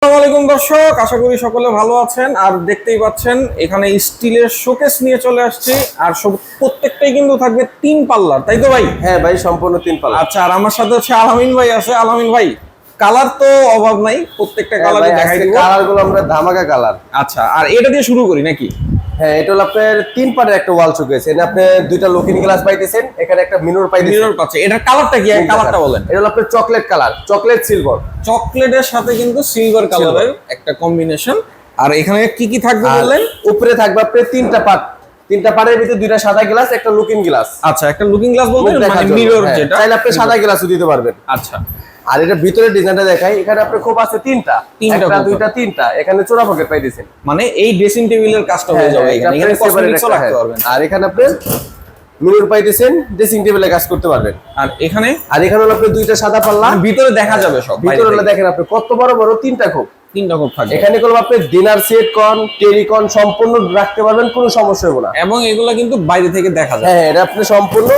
আসসালামু আলাইকুম দর্শক, আশা করি সকলে ভালো আছেন। আর দেখতেই পাচ্ছেন এখানে স্টিলের শোকেস নিয়ে চলে আসছি। আর প্রত্যেকটাই কিন্তু থাকবে 3 পাল্লার, তাই তো ভাই? হ্যাঁ ভাই, সম্পূর্ণ 3 পাল্লা। আচ্ছা, আর আমার সাথে হচ্ছে আলামিন ভাই আছে। আলামিন ভাই, কালার তো অভাব নাই, প্রত্যেকটা কালার দেখাই দিব। কালার গুলো আমরা ধামাকা কালার। আচ্ছা, আর এটা দিয়ে শুরু করি নাকি? হ্যাঁ, এটা হলো আপনার 3 পারের একটা ওয়াল শোকেস। এখানে আপনি দুইটা লুকিং গ্লাস পাইতেছেন, এখানে একটা মিরর পাইতেছেন। মিরর পাচ্ছে। এটার কালারটা কি? কালারটা বলেন। এটা হলো আপনার চকলেট কালার, চকলেট সিলভার। চকলেটের সাথে কিন্তু সিলভার কালারের একটা কম্বিনেশন। আর এখানে কি কি থাকবে বললেন? উপরে থাকবে আপনার 3টা পার্ট। 3টা পার্টের ভিতরে 2টা সাদা গ্লাস, একটা লুকিং গ্লাস। আচ্ছা, একটা লুকিং গ্লাস বলতে মানে মিরর যেটা, চাইলে আপনি সাদা গ্লাসও দিতে পারবেন। আচ্ছা, আর এটা ভিতরে ডিজাইনটা দেখাই। এখানে আপনার খোপ আছে 3টা, একটা দুইটা 3টা। এখানে চোরা পকেট পাইতেছেন, মানে এই ড্রেসিং টেবিলের কাজটা হয়ে যাবে এখানে। এখানে কসমেটিক্সও রাখতে পারবেন। আর এখানে আপনি মিরর পাইতেছেন, ড্রেসিং টেবিলে কাজ করতে পারবেন। আর এখানে হলো আপনার দুইটা সাদা পাল্লা। ভিতরে দেখা যাবে সব। ভিতরে হলো দেখেন আপনি কত বড় বড় 3টা খোপ। 3টা খোপ থাকবে। এখানে করব আপনি ডিনার সেট কন, টেরিকন সম্পূর্ণ রাখতে পারবেন, কোনো সমস্যা হবে না। এবং এগুলা কিন্তু বাইরে থেকে দেখা যায়। হ্যাঁ, এটা আপনি সম্পূর্ণ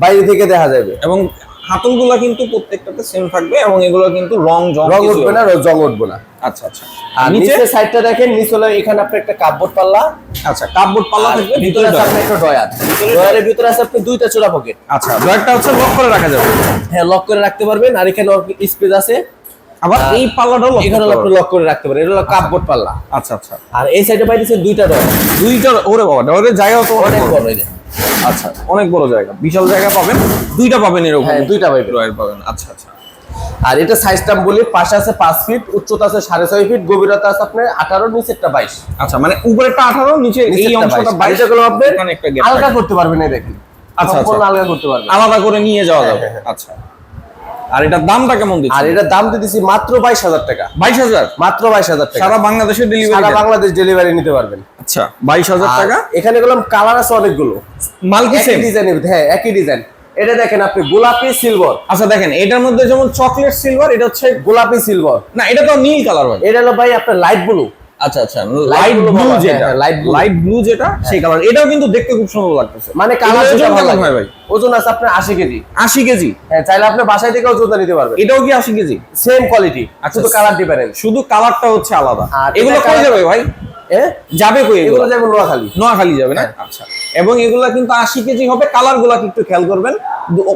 বাইরে থেকে দেখা যাবে। এবং হাতলগুলা কিন্তু প্রত্যেকটাতে সেম থাকবে, এবং এগুলো কিন্তু রং উঠবে না, জং উঠবে না। আচ্ছা আচ্ছা। আর নিচের সাইডটা দেখেন, নিচে হলো এখানে আপনি একটা কাপবোর্ড পাল্লা। আচ্ছা, কাপবোর্ড পাল্লা থাকবে। ভিতরে আছে আপনার একটা ডয়ার। ডয়ারের ভিতরে আছে আপনি দুইটা চোরা পকেট। আচ্ছা, ডয়ারটা হচ্ছে লক করে রাখা যাবে। হ্যাঁ, লক করে রাখতে পারবেন। আর এখানে স্পেস আছে। আবার এই পাল্লাটাও এখানে আপনি লক করে রাখতে পারেন। এটা হলো কাপবোর্ড পাল্লা। আচ্ছা আচ্ছা। আর এই সাইডে পাইতেছে দুইটা ডয়ার। দুইটা? ওরে বাবা, ডয়ারের জায়গা তো অনেক বড়। এটা আচ্ছা, অনেক বড় জায়গা, বিশাল জায়গা পাবেন। দুইটা পাবেন এরকম? হ্যাঁ, দুইটা পাবেন, ডয়ার পাবেন। আচ্ছা আচ্ছা। আর এটা সাইজটা বলি, পাশে আছে 5 ফিট, উচ্চতা আছে 6.5 ফিট, গভীরতা আছে আপনার 18, নিচেরটা 22। আচ্ছা, মানে উপরেরটা 18, নিচে এই অংশটা 22। এটা গুলো আপনি এখানে একটা গ্যাপ আলাদা করতে পারবেন। এই দেখেন, আচ্ছা সম্পূর্ণ আলাদা করতে পারবেন, আলাদা করে নিয়ে যাওয়া যাবে। আচ্ছা, আর এটার দামটা কেমন দিচ্ছেন? আর এটার দাম দিতেছি মাত্র 22,000 টাকা। 22,000? মাত্র 22,000 টাকা। সারা বাংলাদেশে ডেলিভারি? সারা বাংলাদেশ ডেলিভারি নিতে পারবেন। আচ্ছা, 22,000 টাকা। এখানে গেলাম কালার আছে অনেকগুলো, মাল কি সেম ডিজাইন? হ্যাঁ, একই ডিজাইন। এটা দেখেন আপনি গোলাপি সিলভার। আচ্ছা, দেখেন এটার মধ্যে যেমন চকলেট সিলভার, এটা হচ্ছে গোলাপি সিলভার। না, এটা তো নীল কালার ভাই। এটা হলো ভাই আপনার লাইট ব্লু। আচ্ছা আচ্ছা, লাইট ব্লু যেটা, লাইট ব্লু যেটা, সেই কালার। এটাও কিন্তু দেখতে খুব সুন্দর লাগতেছে। মানে কালার ওজন কেমন হয় ভাই? ওজন আছে আপনার 80 কেজি। 80 কেজি? হ্যাঁ, চাইলে আপনি বাসায় থেকেও ওজন নিতে পারবেন। এটাও কি 80 কেজি? সেম কোয়ালিটি, শুধু কালার ডিফারেন্স। শুধু কালারটা হচ্ছে আলাদা। আর এগুলো কই যাবে ভাই? যাবে কই? এগুলো যাবে নোয়াখালী। নোয়াখালী যাবে না? আচ্ছা। এবং এগুলা কিন্তু 80 কেজি হবে। কালারগুলা একটু খেয়াল করবেন,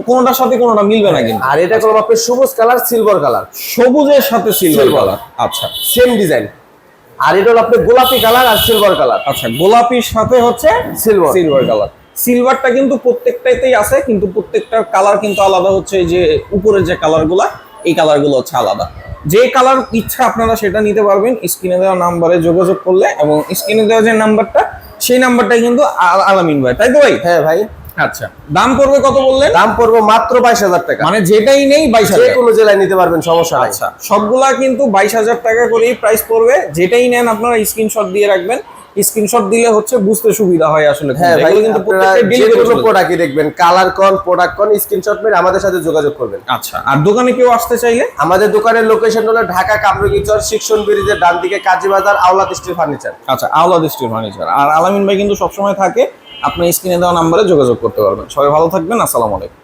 কোনটার সাথে কোনটা মিলবে না কিন্তু। আর এটা করব আপনি সবুজ কালার, সিলভার কালার। সবুজের সাথে সিলভার কালার। আচ্ছা, সেম ডিজাইন। আর এটা হলো আপনি গোলাপি কালার আর সিলভার কালার। আচ্ছা, গোলাপির সাথে হচ্ছে সিলভার কালার। সিলভারটা কিন্তু প্রত্যেকটাতেই আছে, কিন্তু প্রত্যেকটার কালার কিন্তু আলাদা। হচ্ছে এই যে উপরের যে কালারগুলা, এই কালারগুলো হচ্ছে আলাদা। যে কালার ইচ্ছা আপনারা সেটা নিতে পারবেন স্ক্রিনে দেওয়া নাম্বারে যোগাযোগ করলে। এবং স্ক্রিনে দেওয়া যে নাম্বারটা, সেই নাম্বারটাই কিন্তু আলামিন ভাই, তাই তো ভাই? হ্যাঁ ভাই। আচ্ছা, দাম পড়বে কত বললেন? দাম পড়বে মাত্র 22,000 টাকা। মানে যেটাই নেই 22,000, যে কোনো জেলায় নিতে পারবেন, সমস্যা নাই। আচ্ছা, সবগুলা কিন্তু 22,000 টাকা করেই প্রাইস পড়বে। যেটাই নেন আপনারা স্ক্রিনশট দিয়ে রাখবেন। স্ক্রিনশট দিলে হচ্ছে বুঝতে সুবিধা হয় আসলে। হ্যাঁ ভাই, কিন্তু প্রত্যেকটা ডেলিভারি প্রোডাক্টই দেখবেন, কালার কোন, প্রোডাক্ট কোন, স্ক্রিনশট মেরে আমাদের সাথে যোগাযোগ করবেন। আচ্ছা, আর দোকানে কেউ আসতে চাইলে? আমাদের দোকানের লোকেশন হলো ঢাকা কামরুগীচর, শিক্ষণ ব্রিজের ডান দিকে, কাজীবাজার, আওলাদ স্টিল ফার্নিচার। আচ্ছা, আওলাদ স্টিল ফার্নিচার। আর আলামিন ভাই কিন্তু সবসময় থাকে। আপনি স্ক্রিনে দেওয়া নাম্বারে যোগাযোগ করতে পারবেন। সবাই ভালো থাকবেন। আসসালামু আলাইকুম।